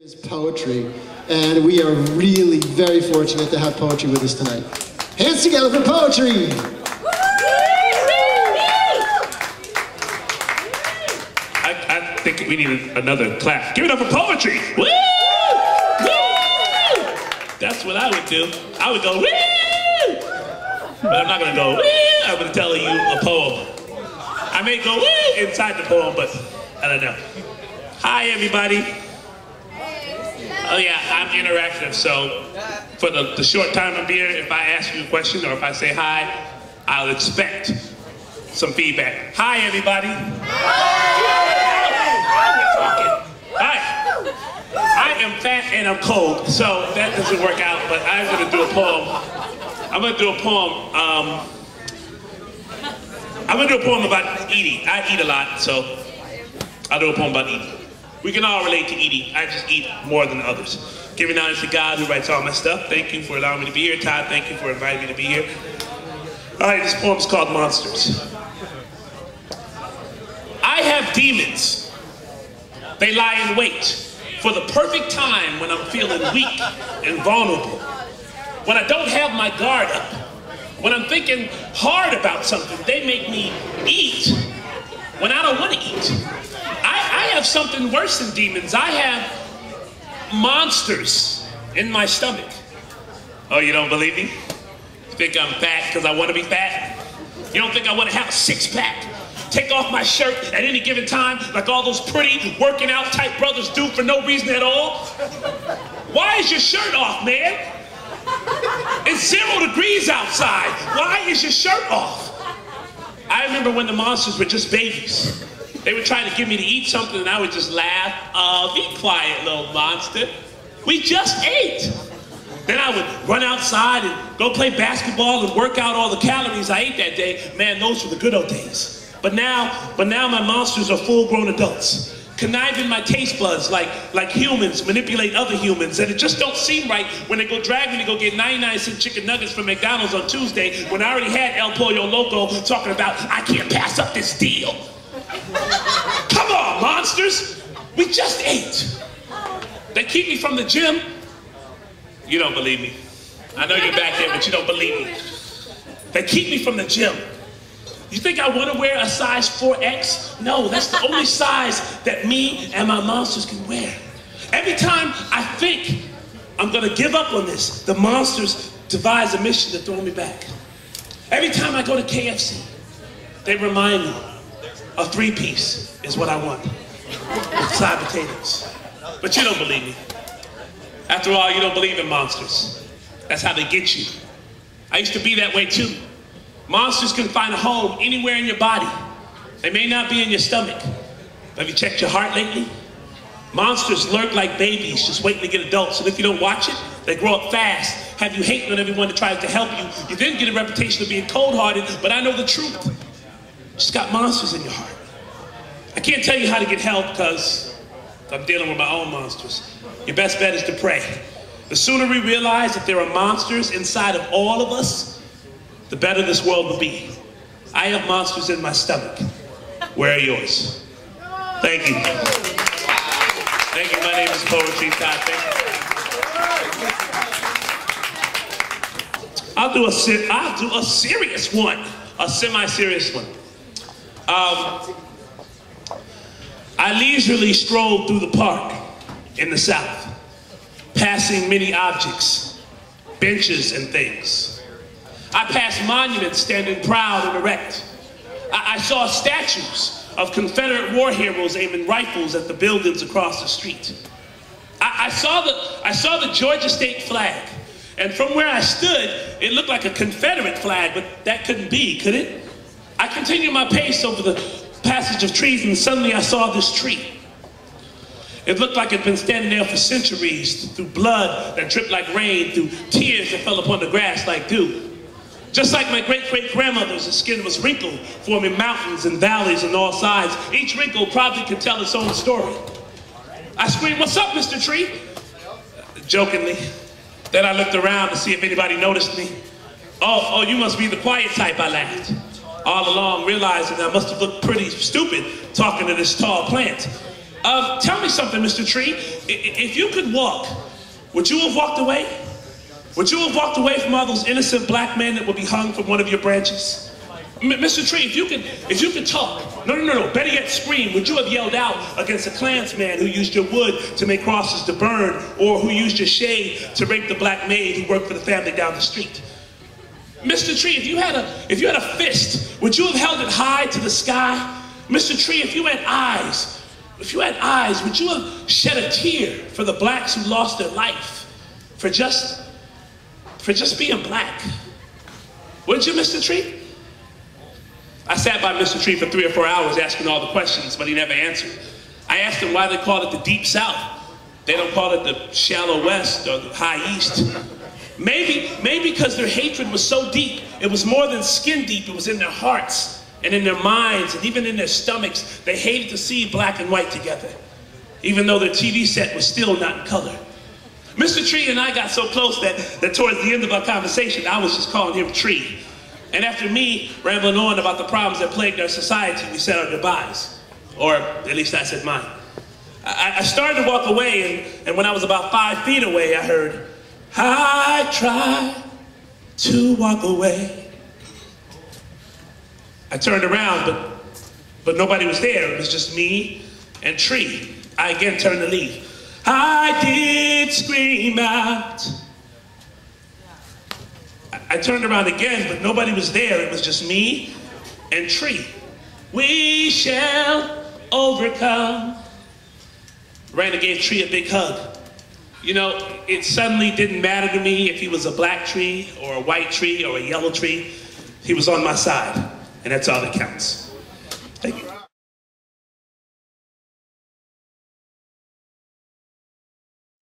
Is Poetri, and we are really very fortunate to have Poetri with us tonight. Hands together for Poetri! I think we need another clap. Give it up for Poetri! Woo! Woo! That's what I would do. I would go, woo! But I'm not gonna go, woo! I'm gonna tell you a poem. I may go, woo! Inside the poem, but I don't know. Hi, everybody. Oh yeah, I'm interactive, so for the short time I'm here, if I ask you a question or if I say hi, I'll expect some feedback. Hi, everybody. Hi. I am fat and I'm cold, so that doesn't work out, but I'm gonna do a poem. I'm gonna do a poem about eating. I eat a lot, so I'll do a poem about eating. We can all relate to eating. I just eat more than others. Giving honor to God who writes all my stuff. Thank you for allowing me to be here. Todd, thank you for inviting me to be here. All right, this poem's called Monsters. I have demons. They lie in wait for the perfect time when I'm feeling weak and vulnerable. When I don't have my guard up. When I'm thinking hard about something, they make me eat when I don't want to eat. I have something worse than demons. I have monsters in my stomach. Oh, you don't believe me? You think I'm fat because I want to be fat? You don't think I want to have a six-pack? Take off my shirt at any given time like all those pretty working out type brothers do for no reason at all? Why is your shirt off, man? It's 0 degrees outside. Why is your shirt off? I remember when the monsters were just babies. They would try to get me to eat something and I would just laugh. Be quiet, little monster. We just ate. Then I would run outside and go play basketball and work out all the calories I ate that day. Man, those were the good old days. But now my monsters are full-grown adults. Conniving my taste buds like humans manipulate other humans. And it just don't seem right when they go drag me to go get 99-cent chicken nuggets from McDonald's on Tuesday when I already had El Pollo Loco talking about, I can't pass up this deal. Come on, monsters. We just ate. They keep me from the gym. You don't believe me. I know you're back there, but you don't believe me. They keep me from the gym. You think I want to wear a size 4X? No, that's the only size that me and my monsters can wear. Every time I think I'm going to give up on this, the monsters devise a mission to throw me back. Every time I go to KFC, they remind me a 3-piece is what I want with side potatoes. But you don't believe me. After all, you don't believe in monsters. That's how they get you. I used to be that way too. Monsters can find a home anywhere in your body. They may not be in your stomach. Have you checked your heart lately? Monsters lurk like babies, just waiting to get adults. And if you don't watch it, they grow up fast, have you hating on everyone that tries to help you. You then get a reputation of being cold-hearted, but I know the truth. Just got monsters in your heart. I can't tell you how to get help because I'm dealing with my own monsters. Your best bet is to pray. The sooner we realize that there are monsters inside of all of us, the better this world will be. I have monsters in my stomach. Where are yours? Thank you. Thank you. My name is Poetri. Todd. Thank you. I'll do a serious one. A semi-serious one. I leisurely strolled through the park in the South, passing many objects, benches and things. I passed monuments standing proud and erect. I saw statues of Confederate war heroes aiming rifles at the buildings across the street. I saw the Georgia state flag, and from where I stood, it looked like a Confederate flag, but that couldn't be, could it? I continued my pace over the passage of trees, and suddenly I saw this tree. It looked like it had been standing there for centuries, through blood that dripped like rain, through tears that fell upon the grass like dew. Just like my great-great-grandmother's, the skin was wrinkled, forming mountains and valleys on all sides. Each wrinkle probably could tell its own story. I screamed, "What's up, Mr. Tree?" Jokingly. Then I looked around to see if anybody noticed me. Oh, you must be the quiet type, I laughed. All along, realizing I must have looked pretty stupid talking to this tall plant. Tell me something, Mr. Tree. If you could walk, would you have walked away? Would you have walked away from all those innocent black men that would be hung from one of your branches? Mr. Tree, if you could talk, no, better yet scream, would you have yelled out against a Klansman who used your wood to make crosses to burn, or who used your shade to rape the black maid who worked for the family down the street? Mr. Tree, if you had a fist, would you have held it high to the sky? Mr. Tree, if you had eyes, would you have shed a tear for the blacks who lost their life for just being black? Would you, Mr. Tree? I sat by Mr. Tree for 3 or 4 hours asking all the questions, but he never answered. I asked him why they called it the Deep South. They don't call it the Shallow West or the High East. Maybe because their hatred was so deep, it was more than skin deep, it was in their hearts and in their minds and even in their stomachs. They hated to see black and white together, even though their TV set was still not in color. Mr. Tree and I got so close that towards the end of our conversation, I was just calling him Tree. And after me rambling on about the problems that plagued our society, we said our goodbyes. Or at least I said mine. I started to walk away, and when I was about 5 feet away, I heard, I tried to walk away. I turned around, but nobody was there. It was just me and Tree. I again turned to leave. I did scream out. I turned around again, but nobody was there. It was just me and Tree. We shall overcome. Ran and gave Tree a big hug. You know, it suddenly didn't matter to me if he was a black tree or a white tree or a yellow tree. He was on my side, and that's all that counts.